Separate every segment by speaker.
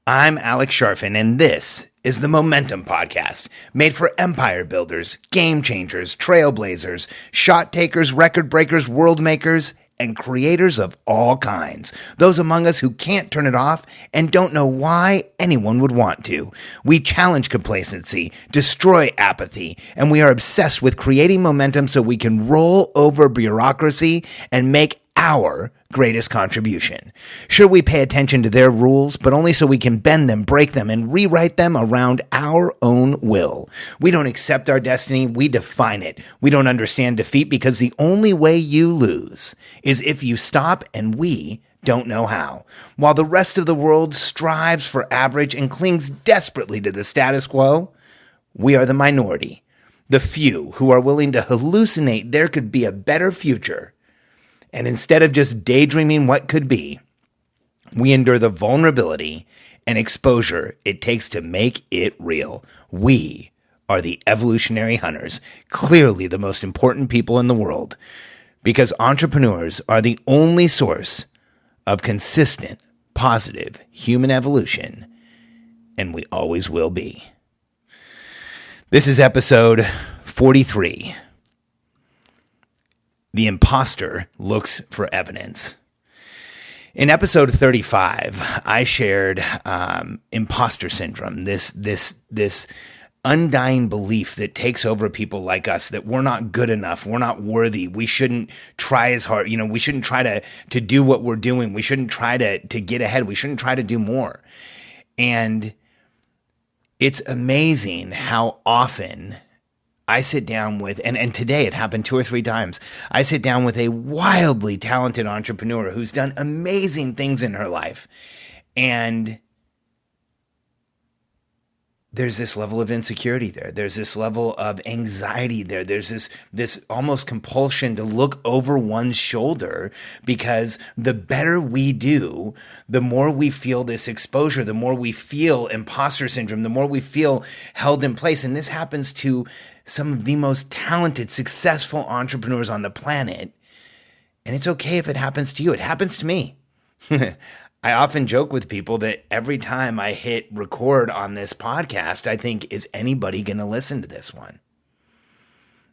Speaker 1: I'm Alex Sharfin, and this is the Momentum Podcast, made for empire builders, game changers, trailblazers, shot takers, record breakers, world makers, and creators of all kinds. Those among us who can't turn it off and don't know why anyone would want to. We challenge complacency, destroy apathy, and we are obsessed with creating momentum so we can roll over bureaucracy and make our greatest contribution. Sure, we pay attention to their rules, but only so we can bend them, break them, and rewrite them around our own will. We don't accept our destiny, we define it. We don't understand defeat because the only way you lose is if you stop, and we don't know how. While the rest of the world strives for average and clings desperately to the status quo, we are the minority, the few who are willing to hallucinate there could be a better future. And instead of just daydreaming what could be, we endure the vulnerability and exposure it takes to make it real. We are the Evolutionary Hunters, clearly the most important people in the world, because entrepreneurs are the only source of consistent, positive human evolution, and we always will be. This is episode 43. The Imposter Looks for Evidence. In episode 35, I shared imposter syndrome, this undying belief that takes over people like us, that we're not good enough, we're not worthy, we shouldn't try as hard, we shouldn't try to do what we're doing, we shouldn't try to get ahead, we shouldn't try to do more. And it's amazing how often I sit down with, and today it happened 2 or 3 times, I sit down with a wildly talented entrepreneur who's done amazing things in her life. And there's this level of insecurity there. There's this level of anxiety there. There's this almost compulsion to look over one's shoulder, because the better we do, the more we feel this exposure, the more we feel imposter syndrome, the more we feel held in place. And this happens to some of the most talented, successful entrepreneurs on the planet. And it's okay if it happens to you. It happens to me. I often joke with people that every time I hit record on this podcast, I think, is anybody going to listen to this one?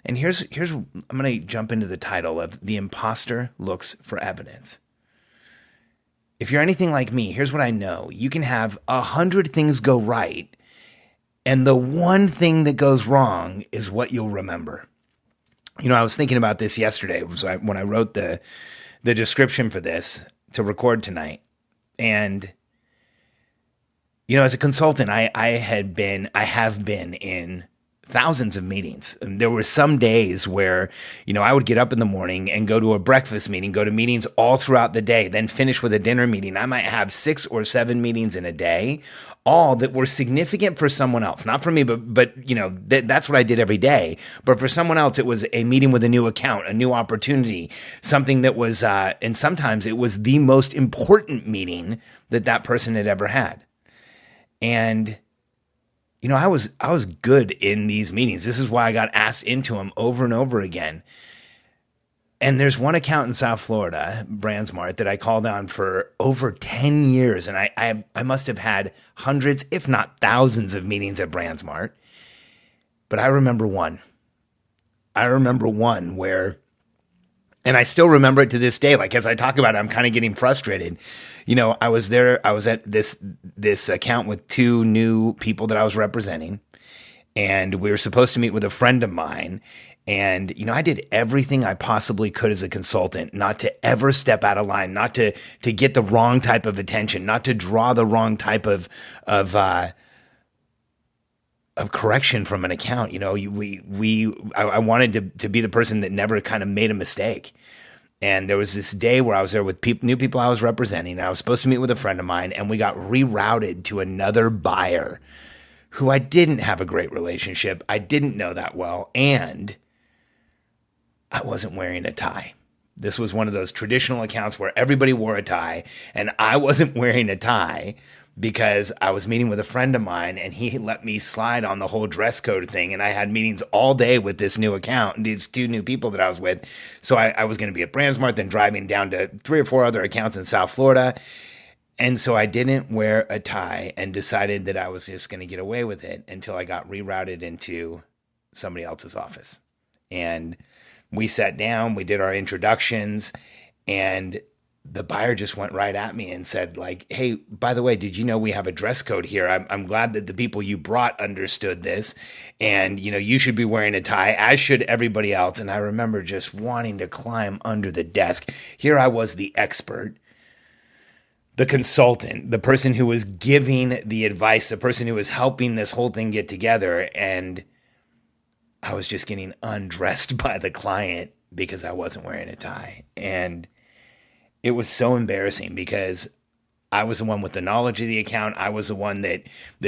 Speaker 1: And here's I'm going to jump into the title of The Imposter Looks for Evidence. If you're anything like me, here's what I know. You can have 100 things go right, and the one thing that goes wrong is what you'll remember. I was thinking about this yesterday. It was when I wrote the description for this to record tonight. And, as a consultant, I have been in thousands of meetings. And there were some days where, I would get up in the morning and go to a breakfast meeting, go to meetings all throughout the day, then finish with a dinner meeting. I might have 6 or 7 meetings in a day, all that were significant for someone else. Not for me, but that's what I did every day. But for someone else, it was a meeting with a new account, a new opportunity, something that was, and sometimes it was the most important meeting that person had ever had. And I was good in these meetings. This is why I got asked into them over and over again. And there's one account in South Florida, BrandSmart, that I called on for over 10 years. And I must have had hundreds, if not thousands, of meetings at BrandSmart. But I remember one. Where, and I still remember it to this day. Like, as I talk about it, I'm kind of getting frustrated. I was at this account with 2 new people that I was representing, and we were supposed to meet with a friend of mine. And, I did everything I possibly could as a consultant not to ever step out of line, not to get the wrong type of attention, not to draw the wrong type of correction from an account. I wanted to be the person that never kind of made a mistake. And there was this day where I was there with new people I was representing. I was supposed to meet with a friend of mine, and we got rerouted to another buyer who I didn't have a great relationship. I didn't know that well, and I wasn't wearing a tie. This was one of those traditional accounts where everybody wore a tie, and I wasn't wearing a tie because I was meeting with a friend of mine, and he let me slide on the whole dress code thing. And I had meetings all day with this new account and these 2 new people that I was with. So I was going to be at BrandSmart, then driving down to 3 or 4 other accounts in South Florida. And so I didn't wear a tie and decided that I was just going to get away with it until I got rerouted into somebody else's office. And we sat down, we did our introductions, and the buyer just went right at me and said, like, hey, by the way, did you know we have a dress code here? I'm glad that the people you brought understood this. And, you should be wearing a tie, as should everybody else. And I remember just wanting to climb under the desk. Here I was, the expert, the consultant, the person who was giving the advice, the person who was helping this whole thing get together. And I was just getting undressed by the client because I wasn't wearing a tie. And it was so embarrassing because I was the one with the knowledge of the account. I was the one that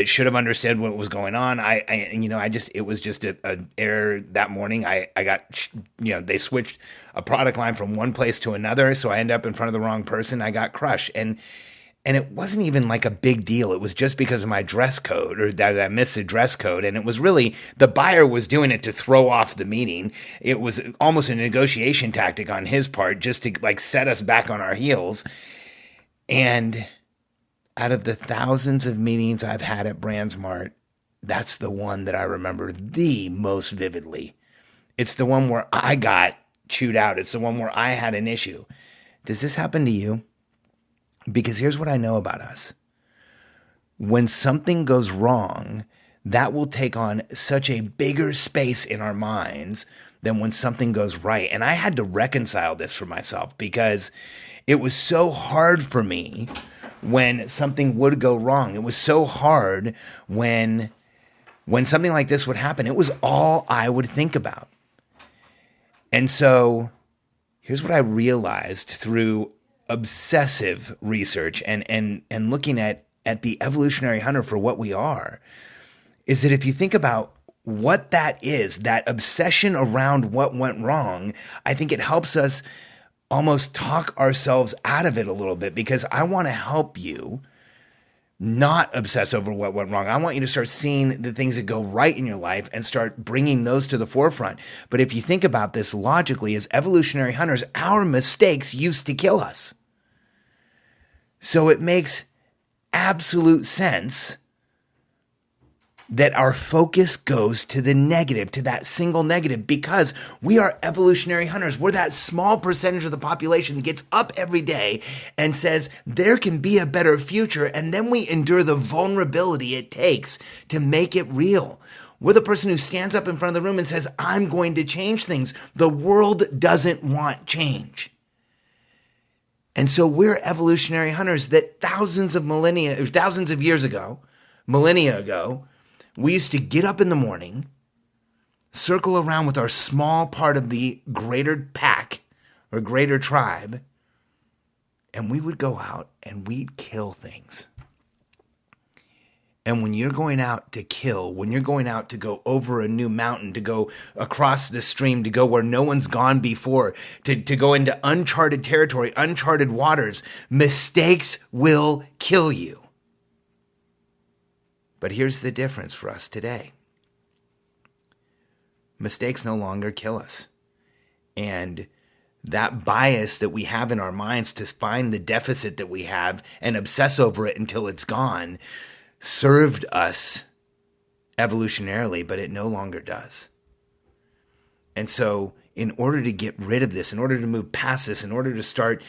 Speaker 1: should have understood what was going on. It was just an error that morning. I got, they switched a product line from one place to another. So I ended up in front of the wrong person. I got crushed. And it wasn't even like a big deal. It was just because of my dress code, or that I missed the dress code. And it was really, the buyer was doing it to throw off the meeting. It was almost a negotiation tactic on his part, just to like set us back on our heels. And out of the thousands of meetings I've had at BrandsMart, that's the one that I remember the most vividly. It's the one where I got chewed out. It's the one where I had an issue. Does this happen to you? Because here's what I know about us. When something goes wrong, that will take on such a bigger space in our minds than when something goes right. And I had to reconcile this for myself because it was so hard for me when something would go wrong. It was so hard when something like this would happen. It was all I would think about. And so here's what I realized through obsessive research and looking at the evolutionary hunter for what we are, is that if you think about what that is, that obsession around what went wrong, I think it helps us almost talk ourselves out of it a little bit, because I want to help you not obsess over what went wrong. I want you to start seeing the things that go right in your life and start bringing those to the forefront. But if you think about this logically, as evolutionary hunters, our mistakes used to kill us. So it makes absolute sense that our focus goes to the negative, to that single negative, because we are evolutionary hunters. We're that small percentage of the population that gets up every day and says there can be a better future, and then we endure the vulnerability it takes to make it real. We're the person who stands up in front of the room and says, I'm going to change things. The world doesn't want change. And so we're evolutionary hunters that thousands of years ago, millennia ago, we used to get up in the morning, circle around with our small part of the greater pack or greater tribe, and we would go out and we'd kill things. And when you're going out to kill, when you're going out to go over a new mountain, to go across the stream, to go where no one's gone before, to go into uncharted territory, uncharted waters, mistakes will kill you. But here's the difference for us today. Mistakes no longer kill us. And that bias that we have in our minds to find the deficit that we have and obsess over it until it's gone served us evolutionarily, but it no longer does. And so in order to get rid of this, in order to move past this, in order to start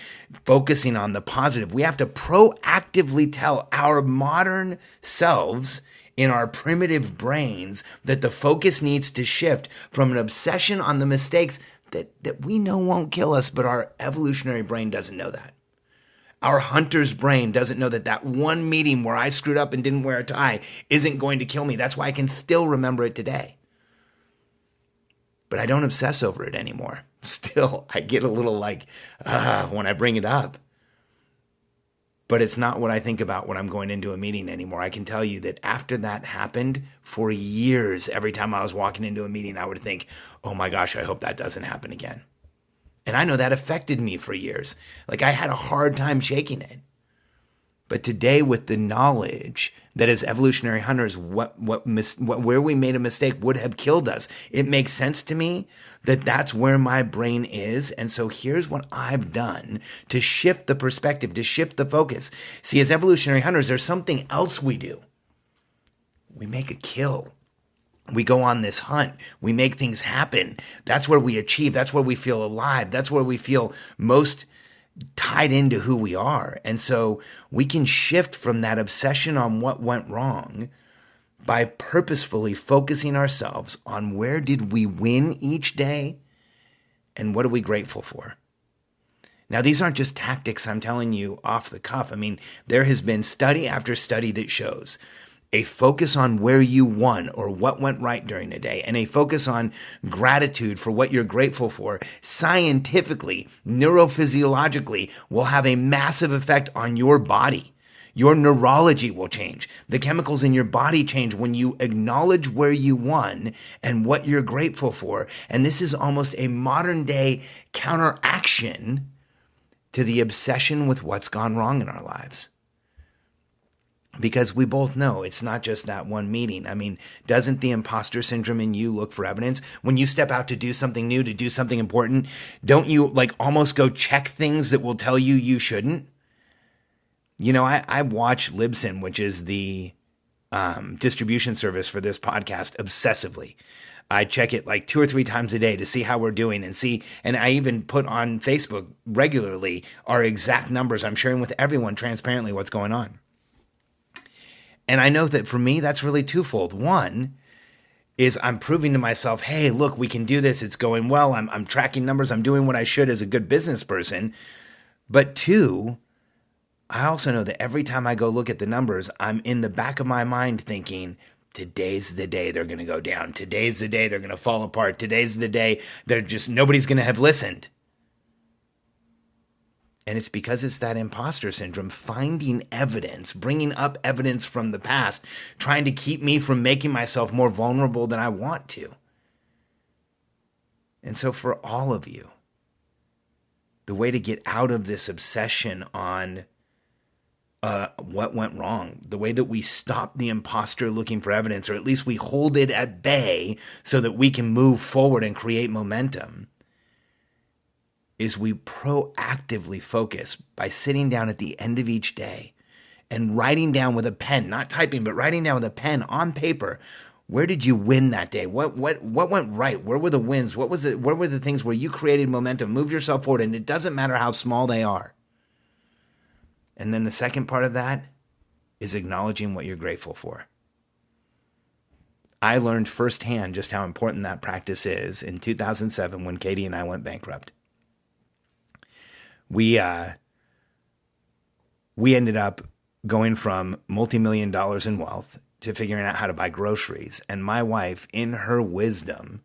Speaker 1: focusing on the positive, we have to proactively tell our modern selves in our primitive brains that the focus needs to shift from an obsession on the mistakes that we know won't kill us, but our evolutionary brain doesn't know that. Our hunter's brain doesn't know that one meeting where I screwed up and didn't wear a tie isn't going to kill me. That's why I can still remember it today. But I don't obsess over it anymore. Still, I get a little when I bring it up. But it's not what I think about when I'm going into a meeting anymore. I can tell you that after that happened, for years, every time I was walking into a meeting, I would think, oh my gosh, I hope that doesn't happen again. And I know that affected me for years. I had a hard time shaking it. But today, with the knowledge that as evolutionary hunters, where we made a mistake would have killed us, it makes sense to me that that's where my brain is. And so here's what I've done to shift the perspective, to shift the focus. See, as evolutionary hunters, there's something else we do. We make a kill. We go on this hunt. We make things happen. That's where we achieve. That's where we feel alive. That's where we feel most tied into who we are. And so we can shift from that obsession on what went wrong by purposefully focusing ourselves on where did we win each day and what are we grateful for. Now, these aren't just tactics I'm telling you off the cuff. I mean, there has been study after study that shows a focus on where you won or what went right during the day, and a focus on gratitude for what you're grateful for, scientifically, neurophysiologically, will have a massive effect on your body. Your neurology will change. The chemicals in your body change when you acknowledge where you won and what you're grateful for. And this is almost a modern day counteraction to the obsession with what's gone wrong in our lives. Because we both know it's not just that one meeting. I mean, doesn't the imposter syndrome in you look for evidence? When you step out to do something new, to do something important, don't you like almost go check things that will tell you you shouldn't? You know, I watch Libsyn, which is the distribution service for this podcast, obsessively. I check it like 2 or 3 times a day to see how we're doing and I even put on Facebook regularly our exact numbers. I'm sharing with everyone transparently what's going on. And I know that for me, that's really twofold. One is I'm proving to myself, hey, look, we can do this. It's going well. I'm tracking numbers. I'm doing what I should as a good business person. But 2, I also know that every time I go look at the numbers, I'm in the back of my mind thinking, today's the day they're going to go down. Today's the day they're going to fall apart. Today's the day nobody's going to have listened. And it's because it's that imposter syndrome, finding evidence, bringing up evidence from the past, trying to keep me from making myself more vulnerable than I want to. And so for all of you, the way to get out of this obsession on what went wrong, the way that we stop the imposter looking for evidence, or at least we hold it at bay so that we can move forward and create momentum, is we proactively focus by sitting down at the end of each day and writing down with a pen, not typing, but writing down with a pen on paper, where did you win that day? What went right? Where were the wins? What were the things where you created momentum? Move yourself forward, and it doesn't matter how small they are. And then the second part of that is acknowledging what you're grateful for. I learned firsthand just how important that practice is in 2007 when Katie and I went bankrupt. We ended up going from multi-million dollars in wealth to figuring out how to buy groceries. And my wife, in her wisdom,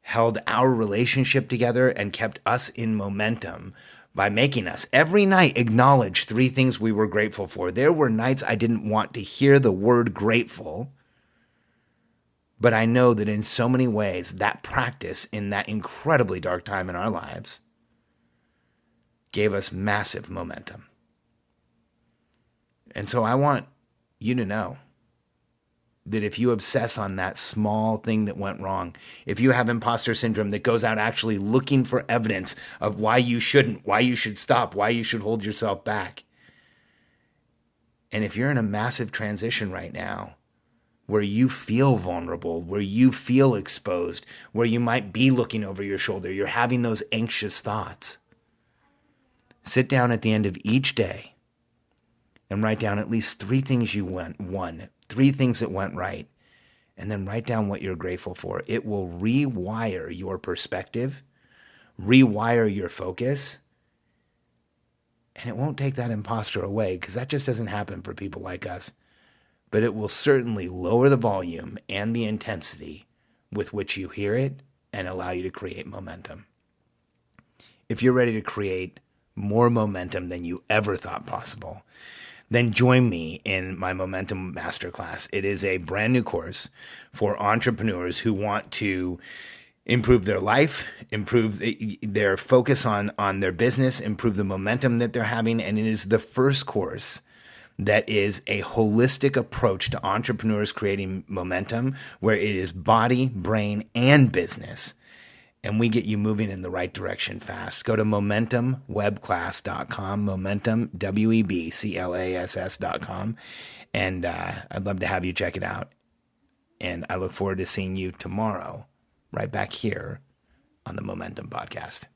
Speaker 1: held our relationship together and kept us in momentum by making us every night acknowledge 3 things we were grateful for. There were nights I didn't want to hear the word grateful, but I know that in so many ways, that practice in that incredibly dark time in our lives gave us massive momentum. And so I want you to know that if you obsess on that small thing that went wrong, if you have imposter syndrome that goes out actually looking for evidence of why you shouldn't, why you should stop, why you should hold yourself back, and if you're in a massive transition right now where you feel vulnerable, where you feel exposed, where you might be looking over your shoulder, you're having those anxious thoughts, sit down at the end of each day and write down at least 3 things you won, 3 things that went right, and then write down what you're grateful for. It will rewire your perspective, rewire your focus, and it won't take that imposter away, because that just doesn't happen for people like us. But it will certainly lower the volume and the intensity with which you hear it and allow you to create momentum. If you're ready to create more momentum than you ever thought possible, then join me in my Momentum Masterclass. It is a brand new course for entrepreneurs who want to improve their life, improve their focus on their business, improve the momentum that they're having. And it is the first course that is a holistic approach to entrepreneurs creating momentum, where it is body, brain, and business. And we get you moving in the right direction fast. Go to momentumwebclass.com, momentum, WEBCLASS.com. And I'd love to have you check it out. And I look forward to seeing you tomorrow, right back here on the Momentum Podcast.